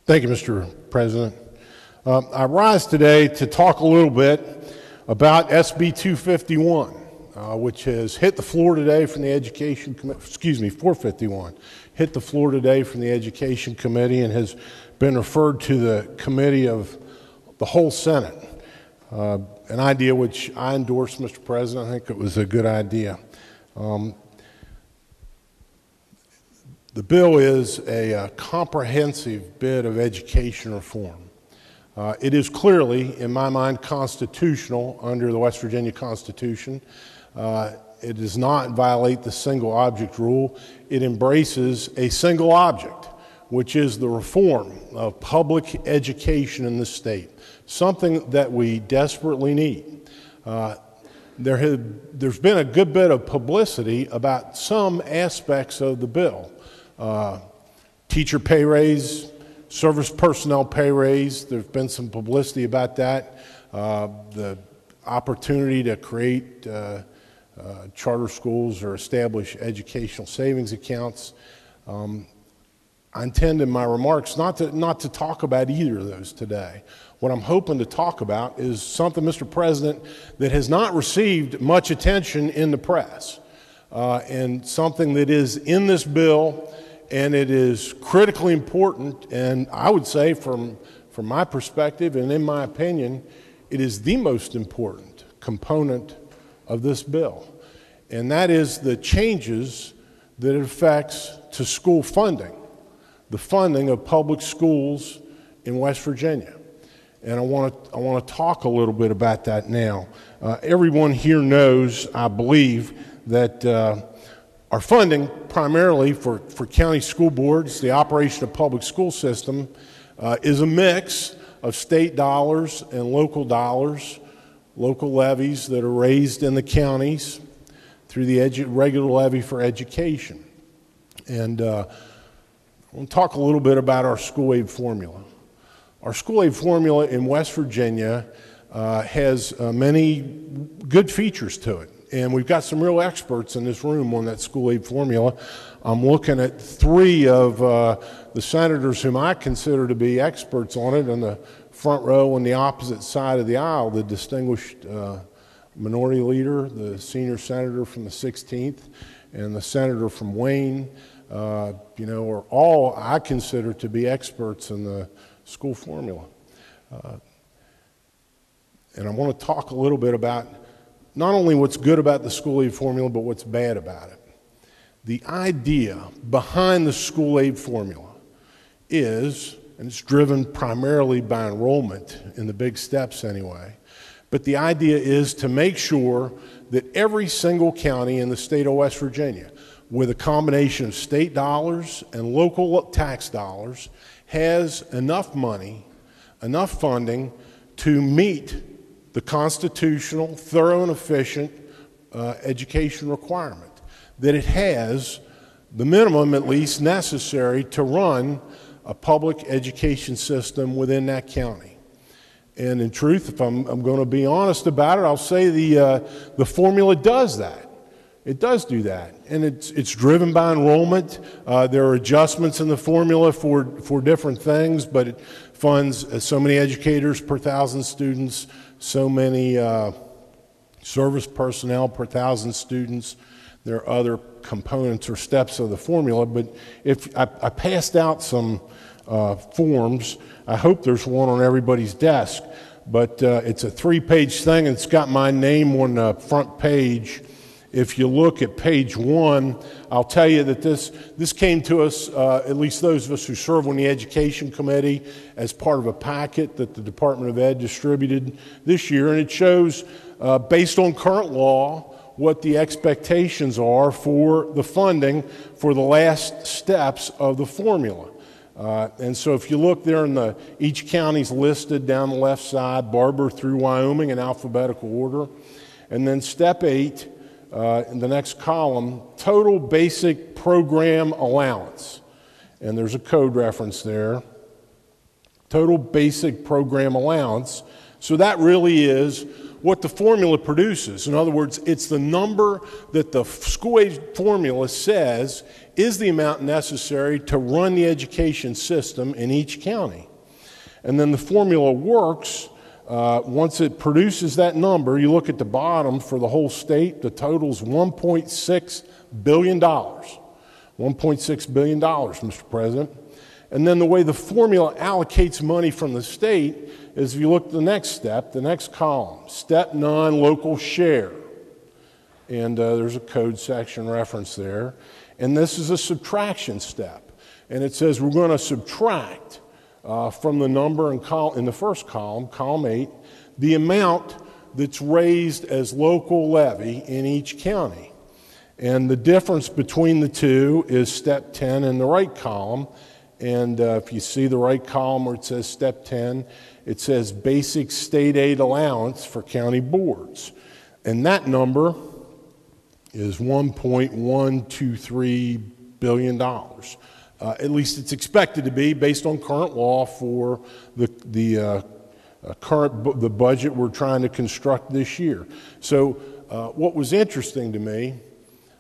Thank you, Mr. President. I rise today to talk a little bit about SB 251, which has hit the floor today from the Education Committee, 451, hit the floor today from the Education Committee and has been referred to the Committee of the whole Senate. An idea which I endorse, Mr. President. I think it was a good idea. The bill is a comprehensive bit of education reform. It is clearly, in my mind, constitutional under the West Virginia Constitution. It does not violate the single object rule. It embraces a single object, which is the reform of public education in the state, something that we desperately need. There's been a good bit of publicity about some aspects of the bill. Teacher pay raise, service personnel pay raise, there's been some publicity about that. The opportunity to create charter schools or establish educational savings accounts. I intend in my remarks not to talk about either of those today. What I'm hoping to talk about is something, Mr. President, that has not received much attention in the press, and something that is in this bill, and it is critically important, and I would say from my perspective and in my opinion, it is the most important component of this bill, and that is the changes that it affects to school funding, the funding of public schools in West Virginia. And I want to talk a little bit about that now. Everyone here knows, I believe, that our funding primarily for county school boards, the operation of public school system, is a mix of state dollars and local dollars, local levies that are raised in the counties through the regular levy for education. And I want to talk a little bit about our school aid formula. Our school aid formula in West Virginia has many good features to it. And we've got some real experts in this room on that school aid formula. I'm looking at three of the senators whom I consider to be experts on it on the front row on the opposite side of the aisle, the distinguished minority leader, the senior senator from the 16th, and the senator from Wayne, are all I consider to be experts in the school formula. And I want to talk a little bit about not only what's good about the school aid formula, but what's bad about it. The idea behind the school aid formula is, and it's driven primarily by enrollment in the big steps anyway, but the idea is to make sure that every single county in the state of West Virginia, with a combination of state dollars and local tax dollars, has enough money, enough funding to meet the constitutional, thorough, and efficient education requirement, that it has the minimum, at least, necessary to run a public education system within that county. And in truth, if I'm going to be honest about it, I'll say the formula does that. It does do that, and it's driven by enrollment. There are adjustments in the formula for different things, but it funds so many educators per 1,000 students, so many service personnel per 1,000 students. There are other components or steps of the formula, but if I passed out some forms, I hope there's one on everybody's desk, but it's a 3-page thing, and it's got my name on the front page. If you look at page 1, I'll tell you that this came to us, at least those of us who serve on the Education Committee, as part of a packet that the Department of Ed distributed this year, and it shows, based on current law, what the expectations are for the funding for the last steps of the formula. And so if you look there each county's listed down the left side, Barber through Wyoming in alphabetical order, and then step 8, in the next column, total basic program allowance. And there's a code reference there. Total basic program allowance. So that really is what the formula produces. In other words, it's the number that the school aid formula says is the amount necessary to run the education system in each county. And then the formula works. Once it produces that number, you look at the bottom for the whole state, the total's $1.6 billion. $1.6 billion, Mr. President. And then the way the formula allocates money from the state is, if you look at the next step, the next column, step 9, local share. And there's a code section reference there. And this is a subtraction step. And it says we're going to subtract from the number in the first column, column 8, the amount that's raised as local levy in each county. And the difference between the two is step 10 in the right column. And if you see the right column where it says step 10, it says basic state aid allowance for county boards. And that number is $1.123 billion. At least it's expected to be based on current law for the budget we're trying to construct this year. So what was interesting to me,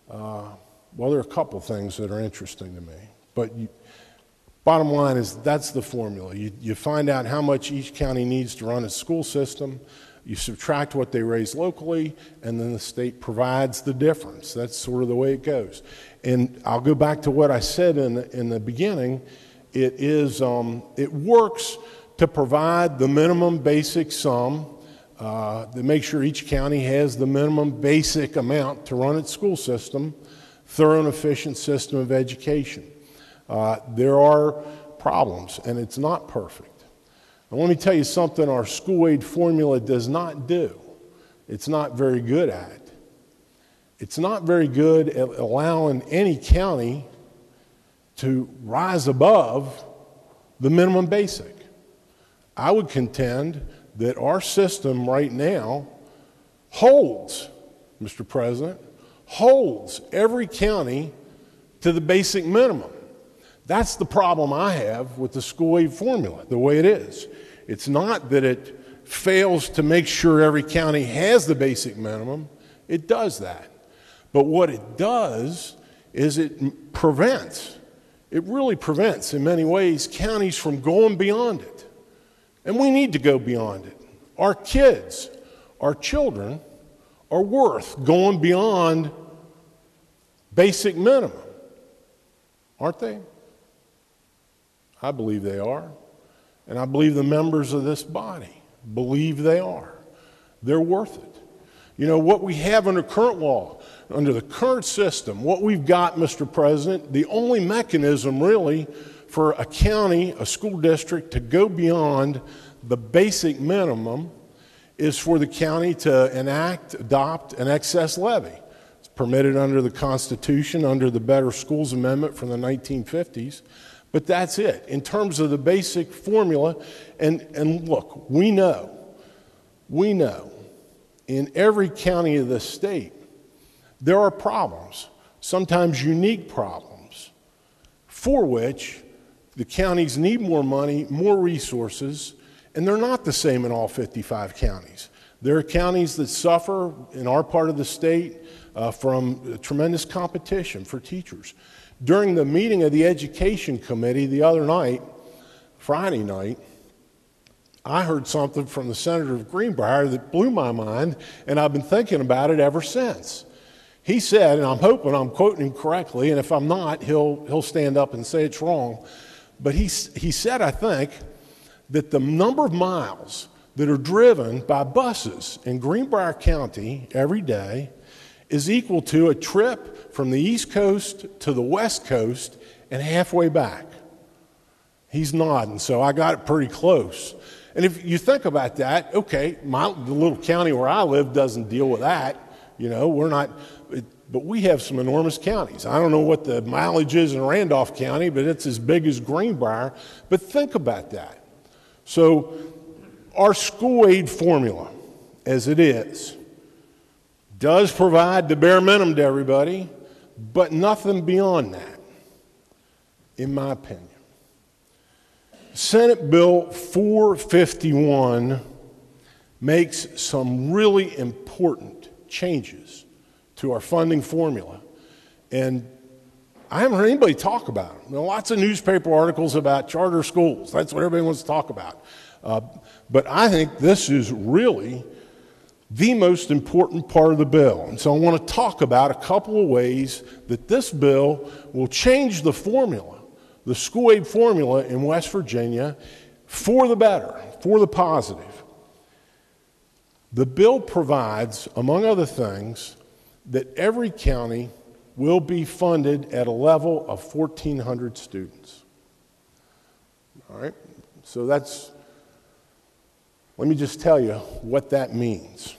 well, there are a couple things that are interesting to me, but bottom line is that's the formula. You find out how much each county needs to run its school system, you subtract what they raise locally, and then the state provides the difference. That's sort of the way it goes. And I'll go back to what I said in the beginning. It works to provide the minimum basic sum to make sure each county has the minimum basic amount to run its school system, thorough and efficient system of education. There are problems, and it's not perfect. And let me tell you something our school aid formula does not do. It's not very good at. It's not very good at allowing any county to rise above the minimum basic. I would contend that our system right now holds, Mr. President, holds every county to the basic minimum. That's the problem I have with the school aid formula, the way it is. It's not that it fails to make sure every county has the basic minimum. It does that. But what it does is it really prevents, in many ways, counties from going beyond it. And we need to go beyond it. Our kids, our children, are worth going beyond basic minimum, aren't they? I believe they are. And I believe the members of this body believe they are. They're worth it. You know, what we have under current law, under the current system, what we've got, Mr. President, the only mechanism really for a county, a school district to go beyond the basic minimum is for the county to adopt an excess levy. It's permitted under the Constitution, under the Better Schools Amendment from the 1950s. But that's it. In terms of the basic formula, and look, we know, in every county of the state, there are problems, sometimes unique problems, for which the counties need more money, more resources, and they're not the same in all 55 counties. There are counties that suffer in our part of the state from tremendous competition for teachers. During the meeting of the Education Committee the other night, Friday night, I heard something from the Senator of Greenbrier that blew my mind, and I've been thinking about it ever since. He said, and I'm hoping I'm quoting him correctly, and if I'm not, he'll stand up and say it's wrong, but he said, I think, that the number of miles that are driven by buses in Greenbrier County every day is equal to a trip from the East Coast to the West Coast and halfway back. He's nodding, so I got it pretty close. And if you think about that, okay, the little county where I live doesn't deal with that. You know, but we have some enormous counties. I don't know what the mileage is in Randolph County, but it's as big as Greenbrier. But think about that. So our school aid formula, as it is, does provide the bare minimum to everybody, but nothing beyond that, in my opinion. Senate Bill 451 makes some really important changes to our funding formula. And I haven't heard anybody talk about it. There are lots of newspaper articles about charter schools. That's what everybody wants to talk about. But I think this is really the most important part of the bill. And so I want to talk about a couple of ways that this bill will change the formula, the school aid formula in West Virginia, for the better, for the positive. The bill provides, among other things, that every county will be funded at a level of 1,400 students. All right? So let me just tell you what that means.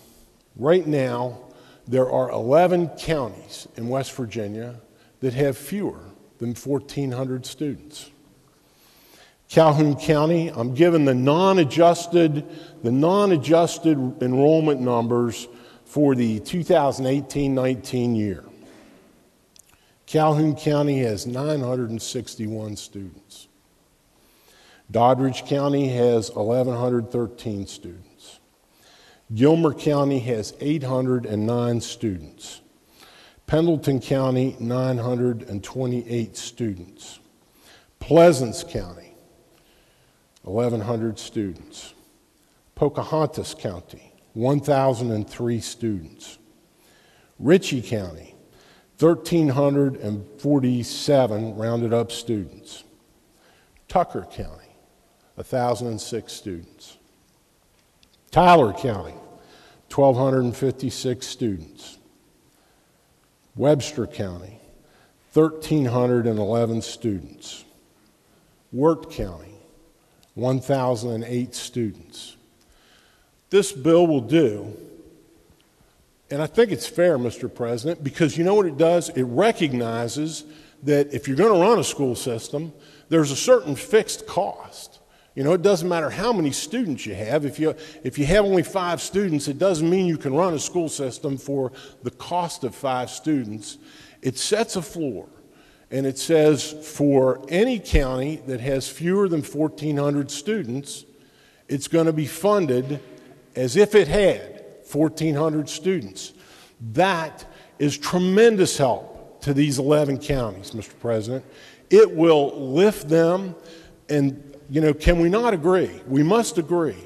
Right now, there are 11 counties in West Virginia that have fewer than 1,400 students. Calhoun County, I'm given the non-adjusted enrollment numbers for the 2018-19 year. Calhoun County has 961 students. Doddridge County has 1,113 students. Gilmer County has 809 students. Pendleton County, 928 students. Pleasance County, 1,100 students. Pocahontas County, 1,003 students. Ritchie County, 1,347 rounded up students. Tucker County, 1,006 students. Tyler County, 1,256 students. Webster County, 1,311 students. Wirt County, 1,008 students. This bill will do, and I think it's fair, Mr. President, because you know what it does? It recognizes that if you're going to run a school system, there's a certain fixed cost. You know, it doesn't matter how many students you have. If you have only 5 students, it doesn't mean you can run a school system for the cost of 5 students. It sets a floor, and it says for any county that has fewer than 1,400 students, it's going to be funded as if it had 1,400 students. That is tremendous help to these 11 counties, Mr. President. It will lift them, and, you know, can we not agree? We must agree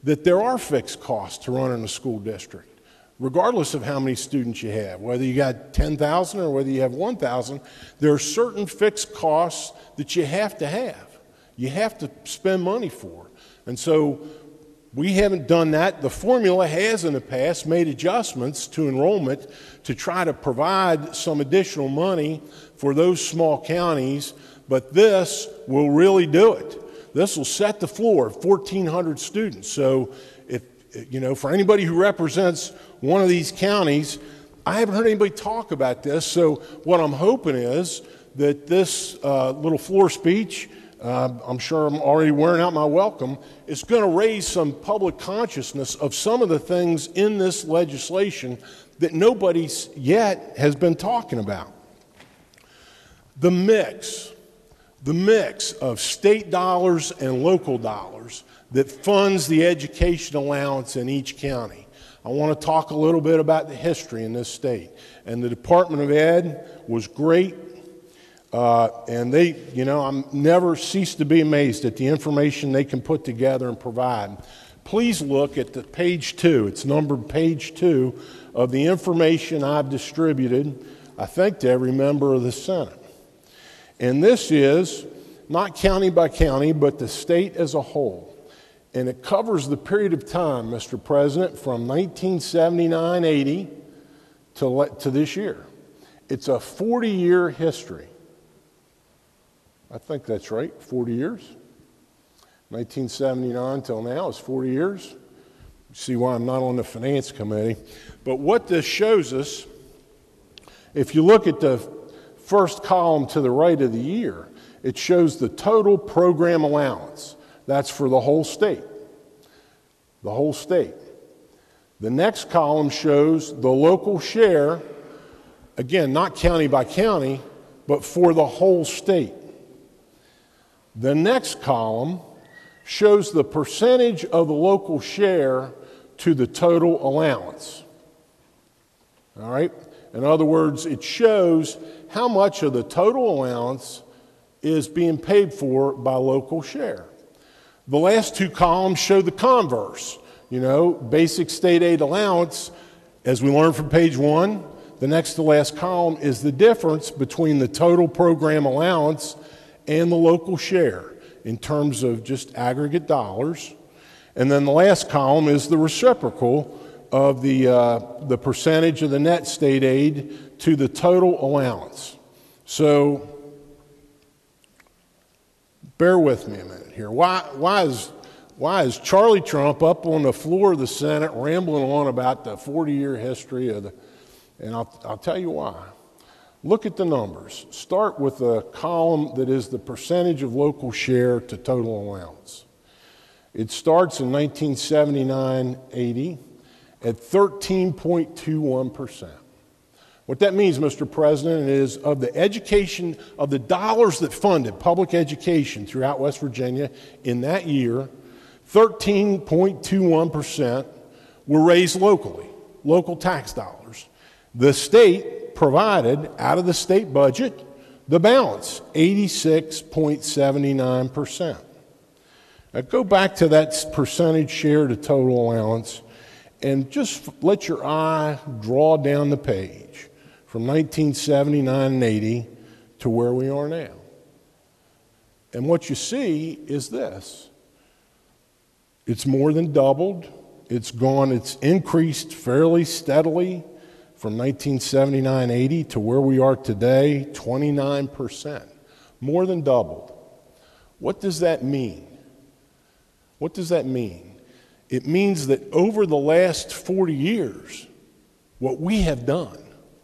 that there are fixed costs to running a school district, regardless of how many students you have. Whether you got 10,000 or whether you have 1,000, there are certain fixed costs that you have to have. You have to spend money for. And so we haven't done that. The formula has in the past made adjustments to enrollment to try to provide some additional money for those small counties, but this will really do it. This will set the floor at 1,400 students. So if, you know, for anybody who represents one of these counties, I haven't heard anybody talk about this. So what I'm hoping is that this little floor speech, I'm sure I'm already wearing out my welcome, is going to raise some public consciousness of some of the things in this legislation that nobody yet has been talking about. The mix of state dollars and local dollars that funds the education allowance in each county. I want to talk a little bit about the history in this state. And the Department of Ed was great. And they, you know, I'm never cease to be amazed at the information they can put together and provide. Please look at the page 2. It's numbered page 2 of the information I've distributed, I think, to every member of the Senate. And this is not county by county, but the state as a whole. And it covers the period of time, Mr. President, from 1979-80 to this year. It's a 40-year history. I think that's right, 40 years. 1979 till now is 40 years. You see why I'm not on the finance committee. But what this shows us, if you look at the first column to the right of the year, it shows the total program allowance. That's for the whole state. The whole state. The next column shows the local share, again, not county by county, but for the whole state. The next column shows the percentage of the local share to the total allowance. All right? In other words, it shows how much of the total allowance is being paid for by local share. The last two columns show the converse. Basic state aid allowance, as we learned from page 1, the next to last column is the difference between the total program allowance and the local share in terms of just aggregate dollars. And then the last column is the reciprocal of the percentage of the net state aid to the total allowance. So bear with me a minute here. Why is Charlie Trump up on the floor of the Senate rambling on about the 40-year history of and I'll tell you why. Look at the numbers. Start with a column that is the percentage of local share to total allowance. It starts in 1979-80 at 13.21%. What that means, Mr. President, is of the dollars that funded public education throughout West Virginia in that year, 13.21% were raised locally, local tax dollars. The state provided, out of the state budget, the balance, 86.79%. Now go back to that percentage share to total allowance and just let your eye draw down the page from 1979 and 80 to where we are now. And what you see is this. It's more than doubled. It's increased fairly steadily from 1979-80 to where we are today, 29%. More than doubled. What does that mean? What does that mean? It means that over the last 40 years, what we have done,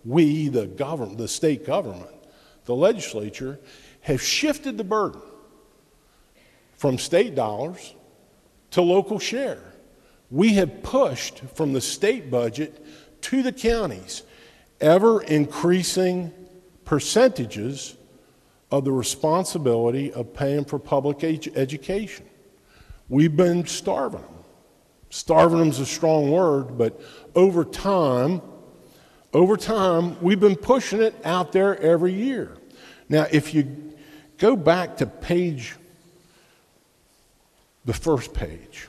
we, the state government, the legislature, have shifted the burden from state dollars to local share. We have pushed from the state budget to the counties ever increasing percentages of the responsibility of paying for public education. We've been starving them. Starving them is a strong word, but over time, we've been pushing it out there every year. Now, if you go back to the first page,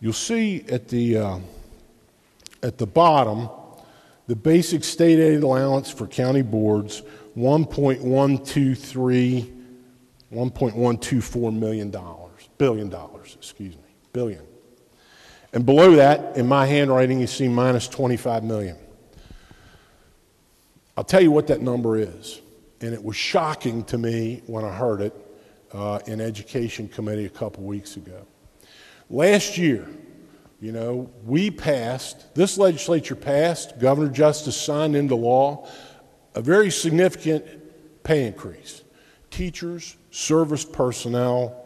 you'll see at the bottom, the basic state aid allowance for county boards, $1.124 billion. And below that, in my handwriting, you see minus 25 million. I'll tell you what that number is. And it was shocking to me when I heard it in Education Committee a couple weeks ago. Last year, this legislature passed, Governor Justice signed into law, a very significant pay increase. Teachers, service personnel,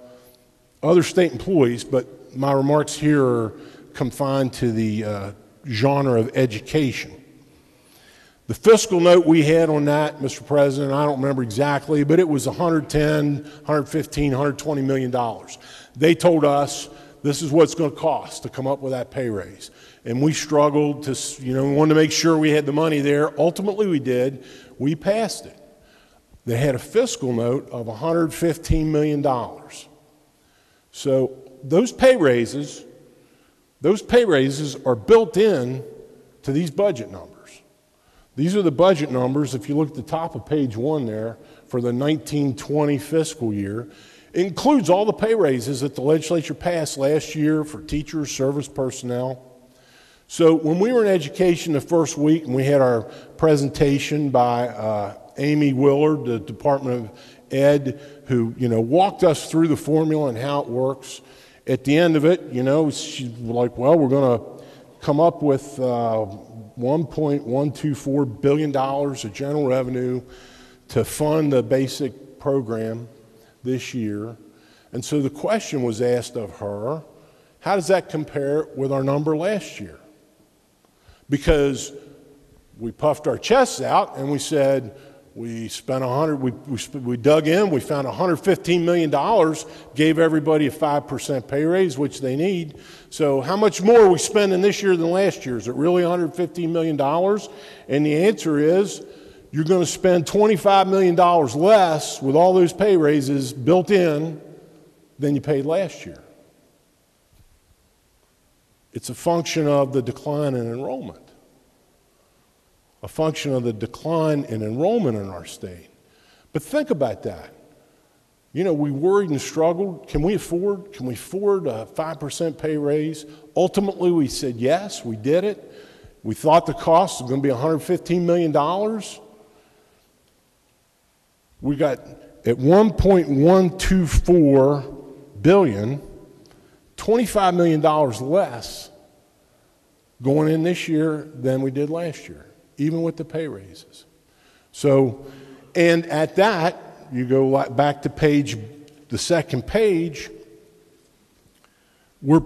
other state employees, but my remarks here are confined to the genre of education. The fiscal note we had on that, Mr. President, I don't remember exactly, but it was $110, $115, $120 million. They told us this is what it's going to cost to come up with that pay raise. And we struggled to, we wanted to make sure we had the money there. Ultimately, we did. We passed it. They had a fiscal note of $115 million. So those pay raises are built in to these budget numbers. These are the budget numbers, if you look at the top of page 1 there, for the 1920 fiscal year. It includes all the pay raises that the legislature passed last year for teachers, service personnel. So when we were in education the first week and we had our presentation by Amy Willard, the Department of Ed, who walked us through the formula and how it works. At the end of it, she's like, well, we're going to come up with $1.124 billion of general revenue to fund the basic program this year. And so the question was asked of her, how does that compare with our number last year? Because we puffed our chests out and we said, We spent we dug in, we found $115 million, gave everybody a 5% pay raise, which they need. So how much more are we spending this year than last year? Is it really $115 million? And the answer is, you're going to spend $25 million less with all those pay raises built in than you paid last year. It's a function of the decline in enrollment. A function of the decline in enrollment in our state. But think about that. You know, we worried and struggled. Can we afford a 5% pay raise? Ultimately, we said yes, we did it. We thought the cost was going to be $115 million. We got at $1.124 billion, $25 million less going in this year than we did last year, even with the pay raises. So, and at that, you go back to the second page, we're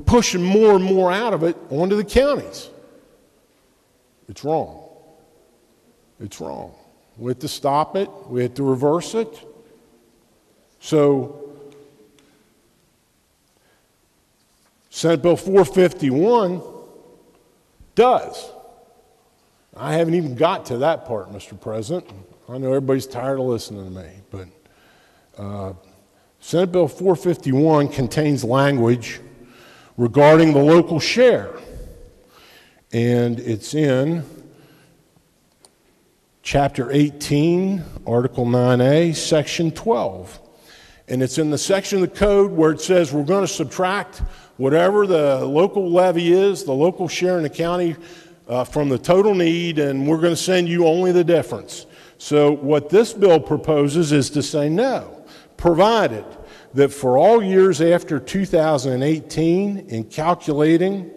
pushing more and more out of it onto the counties. It's wrong. It's wrong. We have to stop it. We have to reverse it. So, Senate Bill 451 does. I haven't even got to that part, Mr. President. I know everybody's tired of listening to me, but Senate Bill 451 contains language regarding the local share, and it's in Chapter 18, Article 9A, Section 12. And it's in the section of the code where it says we're going to subtract whatever the local levy is, the local share in the county, from the total need, and we're going to send you only the difference. So what this bill proposes is to say no, provided that for all years after 2018, in calculating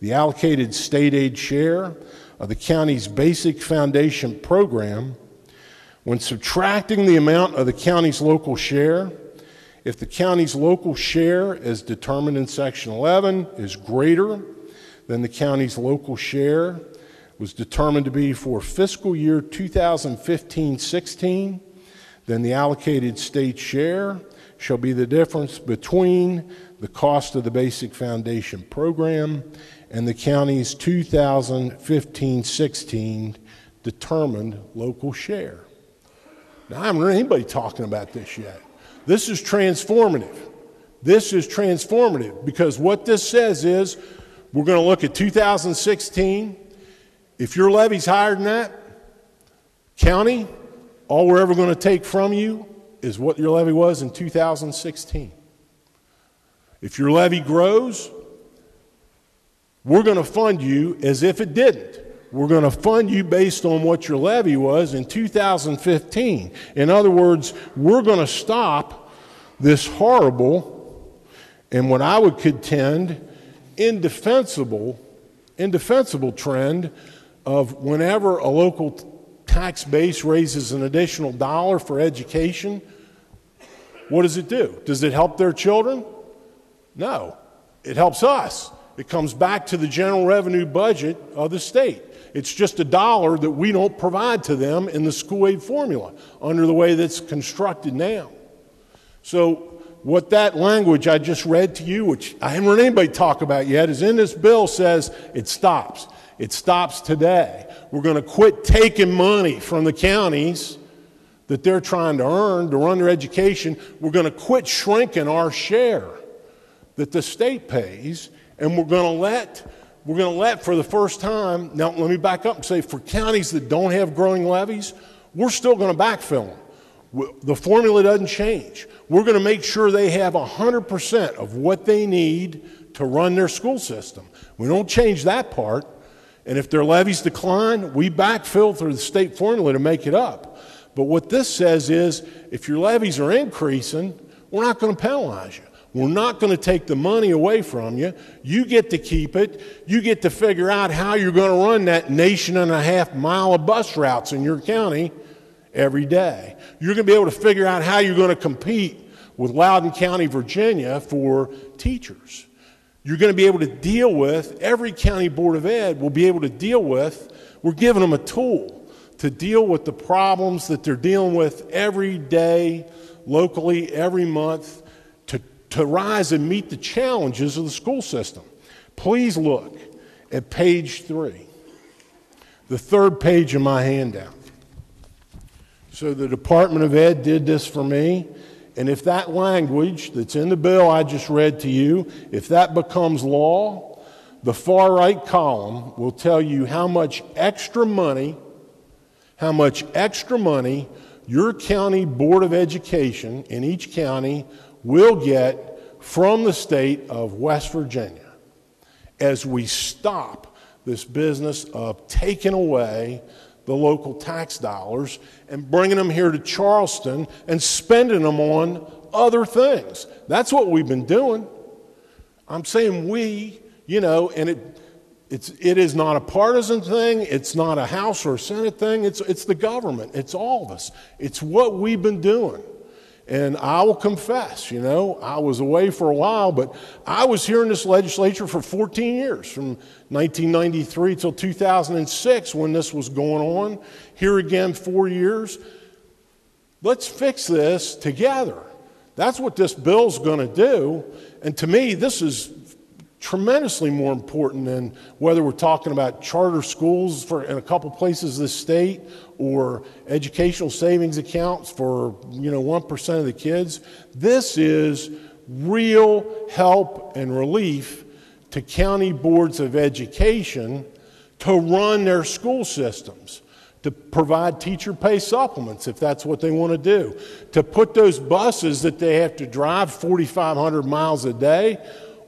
the allocated state aid share of the county's basic foundation program, when subtracting the amount of the county's local share, if the county's local share as determined in Section 11 is greater than the county's local share was determined to be for fiscal year 2015-16, then the allocated state share shall be the difference between the cost of the basic foundation program and the county's 2015-16 determined local share. Now, I haven't heard anybody talking about this yet. This is transformative. This is transformative because what this says is we're going to look at 2016. If your levy's higher than that, county, all we're ever going to take from you is what your levy was in 2016. If your levy grows, we're going to fund you as if it didn't. We're going to fund you based on what your levy was in 2015. In other words, we're going to stop this horrible and what I would contend indefensible trend of whenever a local tax base raises an additional dollar for education, what does it do? Does it help their children? No. It helps us. It comes back to the general revenue budget of the state. It's just a dollar that we don't provide to them in the school aid formula under the way that's constructed now. So what that language I just read to you, which I haven't heard anybody talk about yet, is in this bill says it stops. It stops today. We're going to quit taking money from the counties that they're trying to earn to run their education. We're going to quit shrinking our share that the state pays, and we're going to let for the first time, now let me back up and say for counties that don't have growing levies, we're still going to backfill them. The formula doesn't change. We're going to make sure they have 100% of what they need to run their school system. We don't change that part. And if their levies decline, we backfill through the state formula to make it up. But what this says is if your levies are increasing, we're not going to penalize you. We're not going to take the money away from you. You get to keep it. You get to figure out how you're going to run that 1.5 mile of bus routes in your county every day. You're going to be able to figure out how you're going to compete with Loudoun County, Virginia for teachers. You're going to be able to deal with, every county board of ed will be able to deal with, we're giving them a tool to deal with the problems that they're dealing with every day, locally, every month, to rise and meet the challenges of the school system. Please look at page 3, the third page of my handout. So the Department of Ed did this for me, and if that language that's in the bill I just read to you, if that becomes law, the far right column will tell you how much extra money your county board of education in each county will get from the state of West Virginia as we stop this business of taking away the local tax dollars and bringing them here to Charleston and spending them on other things. That's what we've been doing. I'm saying we, and it is not a partisan thing. It's not a House or a Senate thing. It's the government. It's all of us. It's what we've been doing. And I will confess, I was away for a while, but I was here in this legislature for 14 years, from 1993 till 2006 when this was going on. Here again, 4 years. Let's fix this together. That's what this bill's going to do. And to me, this is tremendously more important than whether we're talking about charter schools in a couple places in the state or educational savings accounts for 1% of the kids. This is real help and relief to county boards of education to run their school systems, to provide teacher pay supplements if that's what they want to do, to put those buses that they have to drive 4,500 miles a day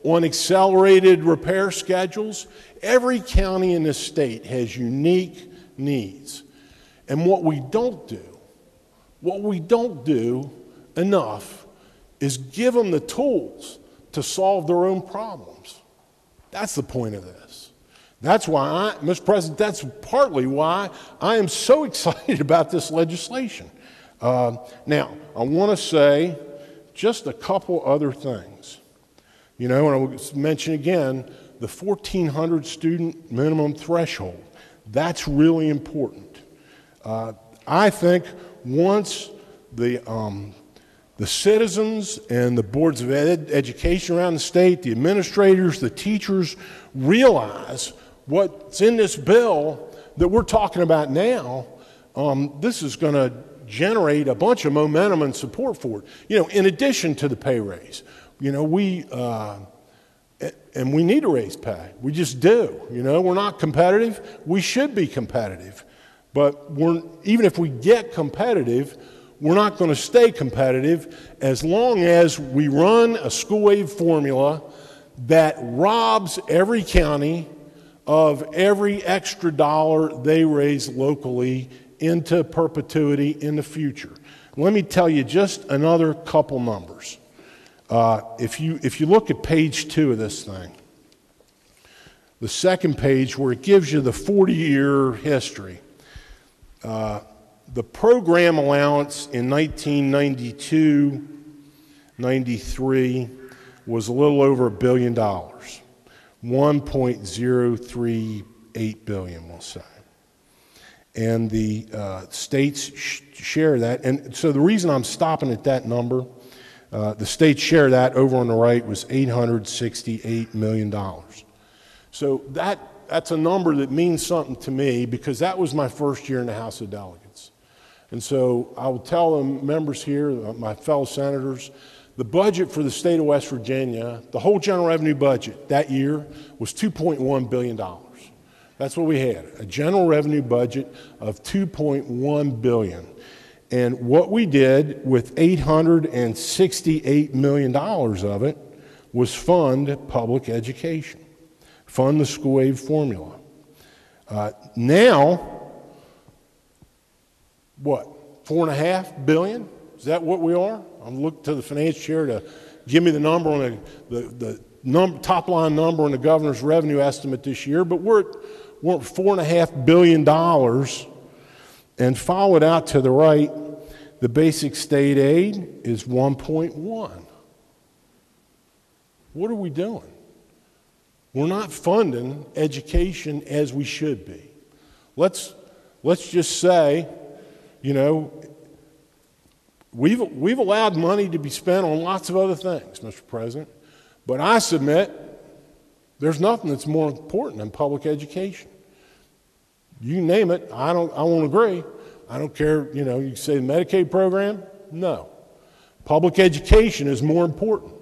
on accelerated repair schedules. Every county in this state has unique needs. And what we don't do enough is give them the tools to solve their own problems. That's the point of this. That's why, Mr. President, that's partly why I am so excited about this legislation. Now, I want to say just a couple other things. And I will mention again the 1,400 student minimum threshold. That's really important. I think once the citizens and the boards of education around the state, the administrators, the teachers realize what's in this bill that we're talking about now, this is going to generate a bunch of momentum and support for it. In addition to the pay raise. We need to raise pay. We just do. We're not competitive. We should be competitive. But even if we get competitive, we're not going to stay competitive as long as we run a school aid formula that robs every county of every extra dollar they raise locally into perpetuity in the future. Let me tell you just another couple numbers. If you look at page 2 of this thing, the second page where it gives you the 40-year history, the program allowance in 1992-93 was a little over $1 billion, 1.038 billion, we'll say. And the states share that. And so the reason I'm stopping at that number, the state's share of that over on the right was $868 million. So that's a number that means something to me because that was my first year in the House of Delegates. And so I will tell the members here, my fellow senators, the budget for the state of West Virginia, the whole general revenue budget that year was $2.1 billion. That's what we had, a general revenue budget of $2.1 billion. And what we did with $868 million of it was fund public education, fund the school aid formula. Now, what, $4.5 billion? Is that what we are? I'm looking to the finance chair to give me the number on the top line number on the governor's revenue estimate this year, but we're at $4.5 billion, and followed out to the right, the basic state aid is 1.1. What are we doing? We're not funding education as we should be. Let's let's just say, you know, we've allowed money to be spent on lots of other things, Mr. President, but I submit there's nothing that's more important than public education. You name it, I won't agree. I don't care, you know, you say the Medicaid program, no. Public education is more important.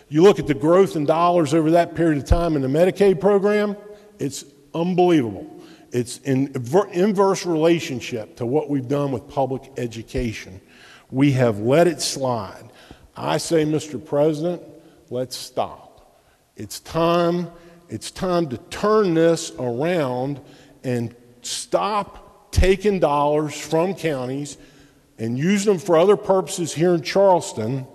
You look at the growth in dollars over that period of time in the Medicaid program, it's unbelievable. It's in inverse relationship to what we've done with public education. We have let it slide. I say, Mr. President, let's stop. It's time to turn this around and stop taking dollars from counties and using them for other purposes here in Charleston.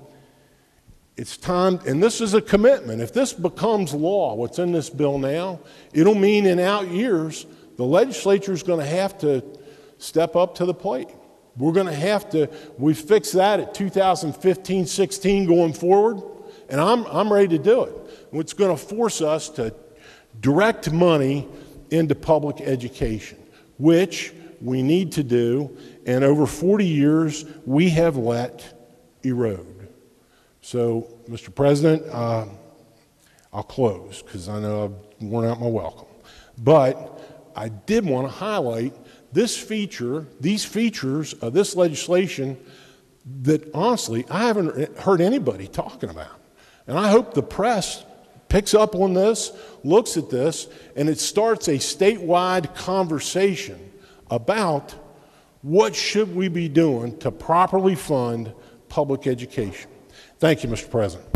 It's time, and this is a commitment. If this becomes law, what's in this bill now, it'll mean in out years, the legislature is going to have to step up to the plate. We're going to have to, we fix that at 2015-16 going forward, and I'm ready to do it. It's going to force us to direct money into public education, which we need to do, and over 40 years, we have let erode. So, Mr. President, I'll close because I know I've worn out my welcome. But I did want to highlight this feature, these features of this legislation that honestly I haven't heard anybody talking about. And I hope the press picks up on this, looks at this, and it starts a statewide conversation about what should we be doing to properly fund public education. Thank you, Mr. President.